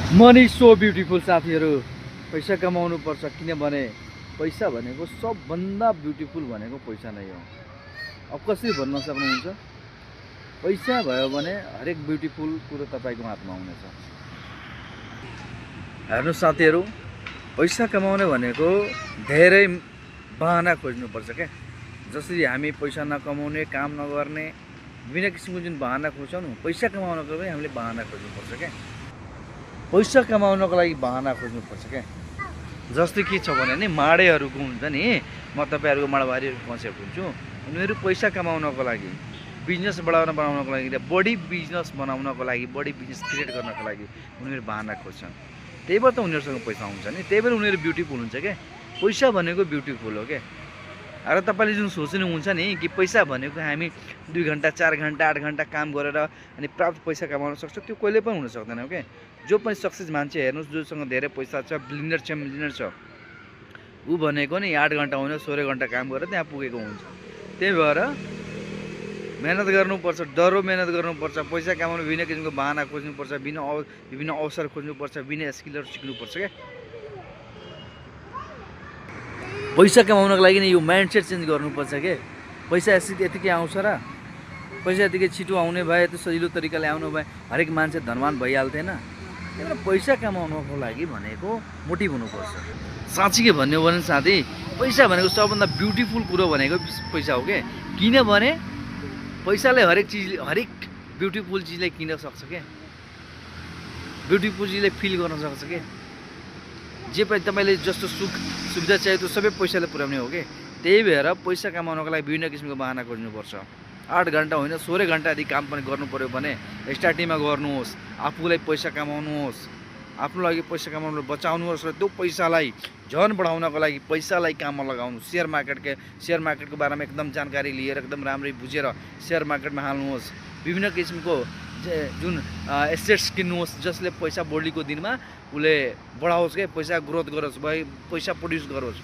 Money so beautiful साथीहरू। पैसा कमाउनु पर्छ किनभने पैसा भनेको सबभन्दा ब्युटिफुल भनेको पैसा नै हो। अब कसरी भन्न सक्नुहुन्छ? पैसा भयो भने हरेक ब्युटिफुल कुरो तपाईँको हातमा हुनेछ। हेर्नु साथीहरू, पैसा कमाउने भनेको धेरै बहाना खोज्नुपर्छ क्या। जसरी हामी पैसा नकमाउने, काम नगर्ने, विभिन्न किसिमको जुन बहाना खोज्छौँ, पैसा कमाउनको पनि हामीले बहाना खोज्नुपर्छ क्या। पैसा कमाउनको लागि बहाना खोज्नुपर्छ क्या। जस्तै के छ भने नि माडेहरूको हुन्छ नि, म तपाईँहरूको माडवारीहरूको कन्सेप्ट हुन्छु। उनीहरू पैसा कमाउनको लागि, बिजनेस बनाउनको लागि, बढी बिजनेस बनाउनको लागि, बढी बिजनेस क्रिएट गर्नको लागि उनीहरू बहाना खोज्छन्। त्यही भएर त उनीहरूसँग पैसा हुन्छ नि, त्यही भएर उनीहरू ब्युटिफुल हुन्छ क्या। पैसा भनेको ब्युटिफुल हो क्या। र तपाईँले जुन सोच्नुहुन्छ नि कि पैसा भनेको हामी 2 घन्टा 4 घन्टा 8 घन्टा काम गरेर अनि प्राप्त पैसा कमाउन सक्छ, त्यो कहिले पनि हुन सक्दैन क्या। जो पनि सक्सेस मान्छे हेर्नुहोस्, जोसँग धेरै पैसा छ, बिलियनर छ, ऊ भनेको नि 8 घन्टा होइन 16 घन्टा काम गरेर त्यहाँ पुगेको हुन्छ। त्यही भएर मेहनत गर्नुपर्छ, डह्रो मेहनत गर्नुपर्छ। पैसा कमाउनु विभिन्न किसिमको बहाना खोज्नुपर्छ, विभिन्न अवसर खोज्नुपर्छ, विभिन्न स्किलहरू सिक्नुपर्छ क्या। पैसा कमाउनको लागि नि यो माइन्डसेट चेन्ज गर्नुपर्छ के। पैसा यतिकै आउँछ र पैसा यतिकै छिटो आउने भए, यति सजिलो तरिकाले आउनु भए हरेक मान्छे धनवान भइहाल्थेन। त्यही भएर पैसा कमाउनको लागि भनेको मोटिभ हुनुपर्छ। साँच्चीकै भन्यो भने साथी, पैसा भनेको सबभन्दा ब्युटिफुल कुरो भनेको पैसा हो क्या। किनभने पैसाले हरेक ब्युटिफुल चिजलाई किन्न सक्छ क्या। ब्युटिफुल चिजलाई फिल गर्न सक्छ क्या। जे पनि तपाईँले जस्तो सुविधा चाहियो त्यो सबै पैसाले पुर्याउने हो कि। त्यही भएर पैसा कमाउनको लागि विभिन्न किसिमको बहाना खोज्नुपर्छ। 8 घन्टा होइन 16 घन्टा यदि काम पनि गर्नु पऱ्यो भने स्टार्टिङमा गर्नुहोस्। आफूलाई पैसा कमाउनुहोस्, आफ्नो लागि पैसा कमाउनु बचाउनुहोस् र त्यो पैसालाई झन बढाउनको लागि पैसालाई काममा लगाउनु। सेयर मार्केटको बारेमा एकदम जानकारी लिएर एकदम राम्ररी बुझेर सेयर मार्केटमा हाल्नुहोस्। विभिन्न किसिमको जुन एसेट्स किन्नुहोस् जसले पैसा बढीको दिनमा उसले बढाओस् क्या, पैसा ग्रोथ गरोस्, पैसा प्रड्युस गरोस्।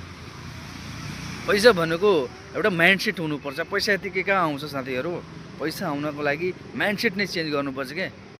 पैसा भनेको एउटा माइन्डसेट हुनुपर्छ। पैसा यतिकै कहाँ आउँछ साथीहरू? पैसा आउनको लागि माइन्डसेट नै चेन्ज गर्नुपर्छ क्या।